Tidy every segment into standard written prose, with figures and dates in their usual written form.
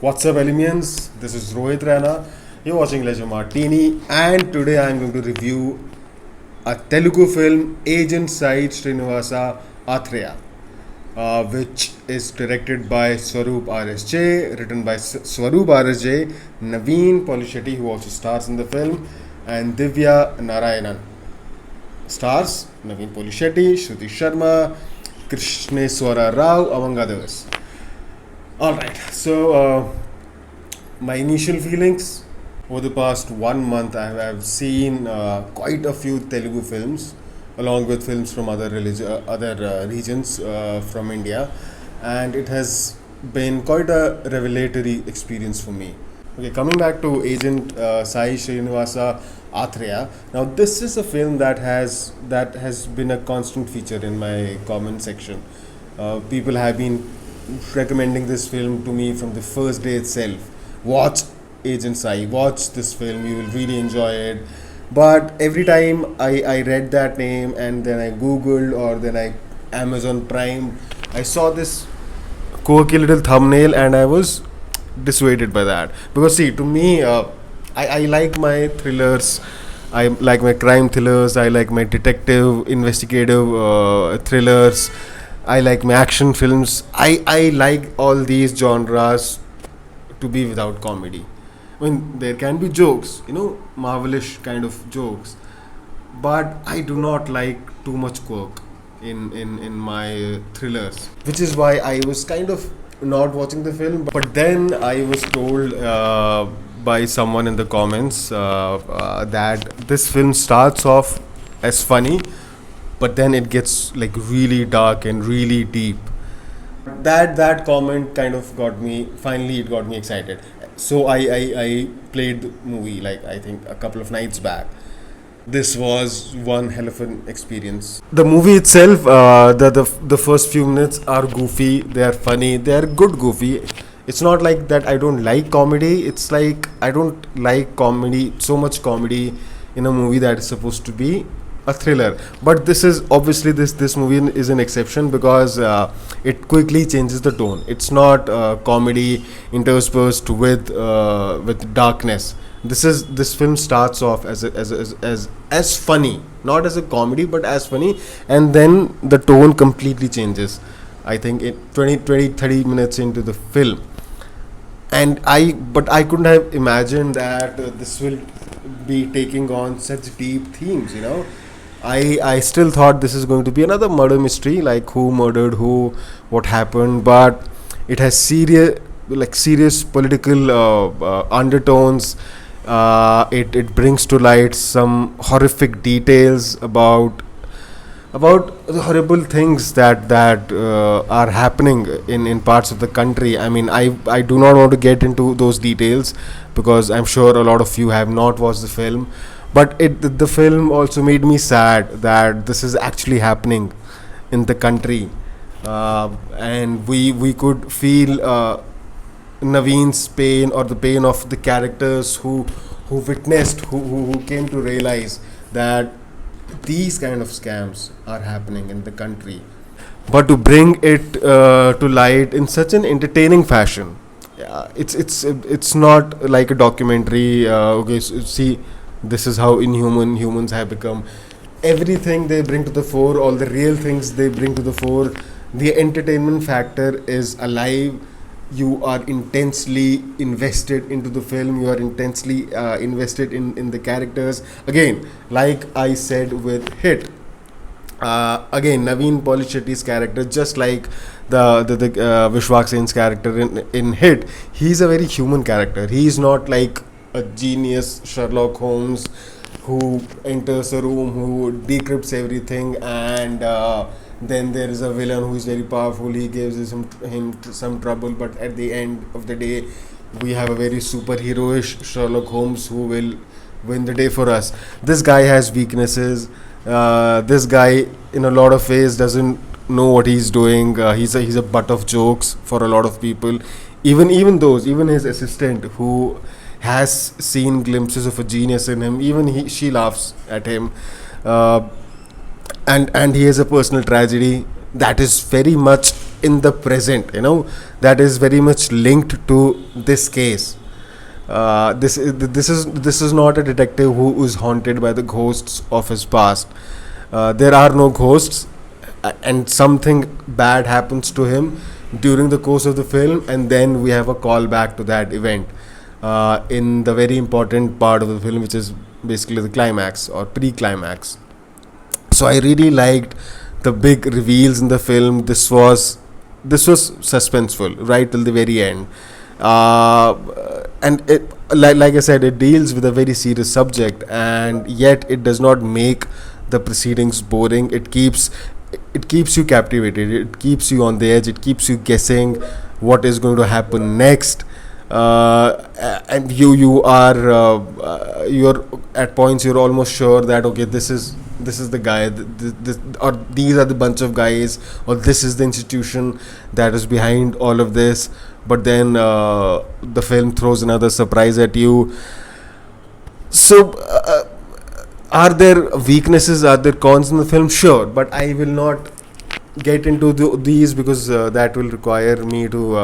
What's up, aliens? This is Rohit Rana. You're watching Leisure Martini, and today I'm going to review a Telugu film, Agent Sai Srinivasa Athreya, which is directed by Swaroop RSJ, written by Swaroop RSJ, Navin Polishetty, who also stars in the film, and Divya Narayanan. Stars Navin Polishetty, Shruti Sharma, Krishneswara Rao, among others. Alright, so my initial feelings over the past 1 month, I have seen quite a few Telugu films, along with films from other regions from India, and it has been quite a revelatory experience for me. Okay, coming back to Agent Sai Srinivasa Athreya. Now, this is a film that has been a constant feature in my comment section. People have been recommending this film to me from the first day itself. Watch Agent Sai, watch this film, you will really enjoy it. But every time I read that name and then I googled or then I Amazon Prime, I saw this quirky little thumbnail and I was dissuaded by that. Because see, to me, I like my thrillers, I like my crime thrillers, I like my detective, investigative thrillers, I like my action films. I like all these genres to be without comedy. I mean, there can be jokes, marvelish kind of jokes, but I do not like too much quirk in my thrillers, which is why I was kind of not watching the film. But then I was told by someone in the comments that this film starts off as funny, but then it gets like really dark and really deep. That comment kind of got me, finally it got me excited. So I played the movie, like I think a couple of nights back. This was one hell of an experience. The movie itself, the first few minutes are goofy, they are funny, they are good goofy. It's not like that I don't like comedy, it's like I don't like comedy, so much comedy in a movie that is supposed to be a thriller. But this is obviously, this movie is an exception because it quickly changes the tone. It's not comedy interspersed with darkness. This film starts off as funny, not as a comedy but as funny, and then the tone completely changes. I think it 30 minutes into the film, and I couldn't have imagined that this will be taking on such deep themes. I still thought this is going to be another murder mystery, like who murdered who, what happened, but it has serious political undertones. It brings to light some horrific details about the horrible things that are happening in parts of the country. I mean, I do not want to get into those details because I'm sure a lot of you have not watched the film. But the film also made me sad that this is actually happening in the country, and we could feel Naveen's pain, or the pain of the characters who witnessed, who came to realize that these kind of scams are happening in the country. But to bring it to light in such an entertaining fashion, it's not like a documentary. Okay, so see, this is how inhuman humans have become. Everything they bring to the fore, all the real things they bring to the fore. The entertainment factor is alive. You are intensely invested into the film. You are intensely invested in the characters. Again, like I said with Hit, again Naveen Polishetty's character, just like the Vishwak Sen's character in Hit, he's a very human character. He's not like a genius Sherlock Holmes who enters a room, who decrypts everything, and then there is a villain who is very powerful. He gives him some trouble, but at the end of the day, we have a very superheroish Sherlock Holmes who will win the day for us. This guy has weaknesses. This guy, in a lot of ways, doesn't know what he's doing. He's a butt of jokes for a lot of people. Even his assistant, who has seen glimpses of a genius in him, even she laughs at him, and he has a personal tragedy that is very much in the present, that is very much linked to this case. This is not a detective who is haunted by the ghosts of his past. There are no ghosts, and something bad happens to him during the course of the film, and then we have a call back to that event in the very important part of the film, which is basically the climax or pre-climax. So I really liked the big reveals in the film. This was suspenseful right till the very end, and it, like I said, it deals with a very serious subject, and yet it does not make the proceedings boring. It keeps you captivated. It keeps you on the edge. It keeps you guessing what is going to happen next. And you're at points you're almost sure that okay, this is the guy, or these are the bunch of guys, or this is the institution that is behind all of this. But then the film throws another surprise at you. So are there weaknesses, are there cons in the film? Sure, but I will not get into these because that will require me to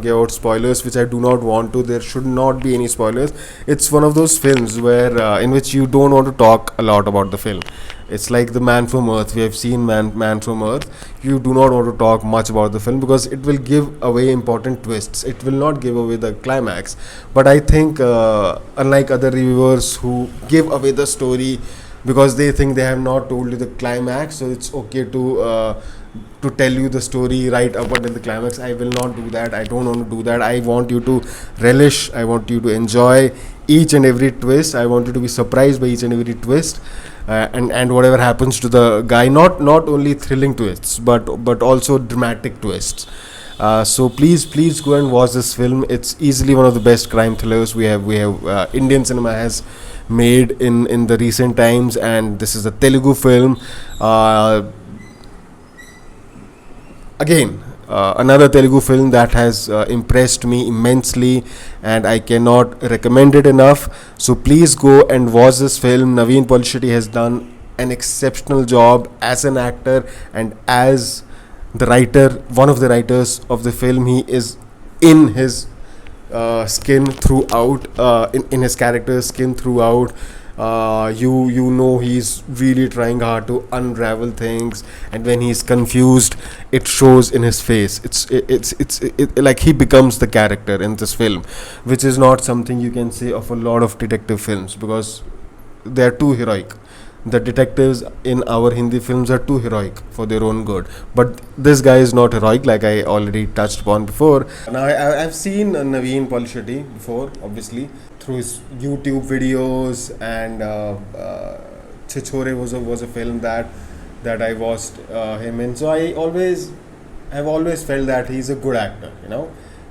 give out spoilers, which I do not want to. There should not be any spoilers. It's one of those films where in which you don't want to talk a lot about the film. It's like the Man from Earth. We have seen Man from Earth. You do not want to talk much about the film because it will give away important twists. It will not give away the climax. But I think unlike other reviewers who give away the story because they think they have not told you the climax, so it's okay to tell you the story right up until the climax. I will not do that. I don't want to do that. I want you to relish. I want you to enjoy each and every twist. I want you to be surprised by each and every twist, and whatever happens to the guy. Not only thrilling twists, but also dramatic twists. So please go and watch this film. It's easily one of the best crime thrillers we have Indian cinema has made in the recent times, and this is a Telugu film. Again, another Telugu film that has impressed me immensely, and I cannot recommend it enough. So please go and watch this film. Navin Polishetty has done an exceptional job as an actor and as the writer, one of the writers of the film. He is in his skin throughout, in his character's skin throughout. He's really trying hard to unravel things, and when he's confused, it shows in his face. It's like he becomes the character in this film, which is not something you can say of a lot of detective films because they are too heroic. The detectives in our Hindi films are too heroic for their own good, but this guy is not heroic, like I already touched upon before. Now I've seen Naveen Polishetty before, obviously through his YouTube videos, and Chichore was a film that I watched him in. So I've always felt that he's a good actor.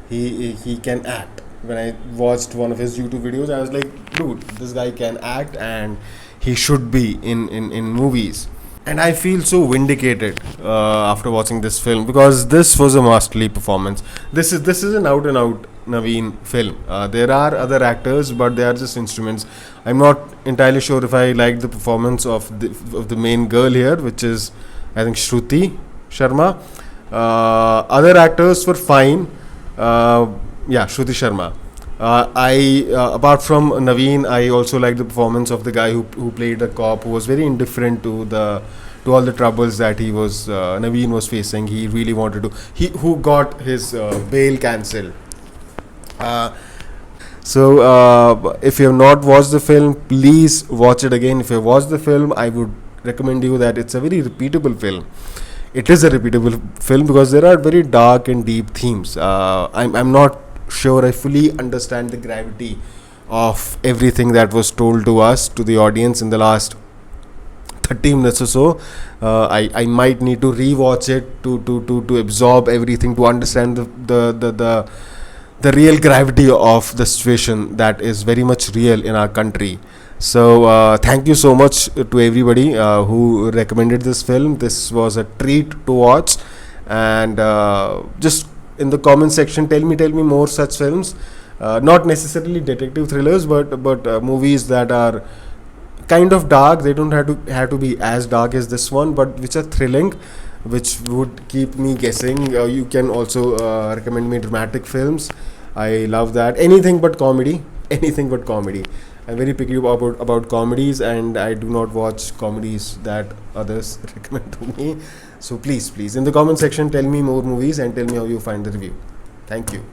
He can act. When I watched one of his YouTube videos, I was like, dude, this guy can act, and he should be in movies. And I feel so vindicated after watching this film because this was a masterly performance. This is an out and out Naveen film. There are other actors, but they are just instruments. I'm not entirely sure if I like the performance of the main girl here, which is I think Shruti Sharma. Other actors were fine. Shruti Sharma. Apart from Naveen, I also like the performance of the guy who played a cop who was very indifferent to all the troubles that Naveen was facing. He really wanted to. Who got his bail cancelled. So if you have not watched the film, please watch it again. If you have watched the film, I would recommend you that it's a very repeatable film. It is a repeatable film because there are very dark and deep themes. I'm not sure I fully understand the gravity of everything that was told to us, to the audience, in the last 30 minutes or so. I might need to rewatch it to absorb everything, to understand the real gravity of the situation that is very much real in our country. So thank you so much to everybody who recommended this film. This was a treat to watch, and just in the comment section, tell me more such films, not necessarily detective thrillers, but movies that are kind of dark. They don't have to be as dark as this one, but which are thrilling. which would keep me guessing. You can also recommend me dramatic films. I love that. Anything but comedy. Anything but comedy. I'm very picky about comedies, and I do not watch comedies that others recommend to me. So please, in the comment section, tell me more movies and tell me how you find the review. Thank you.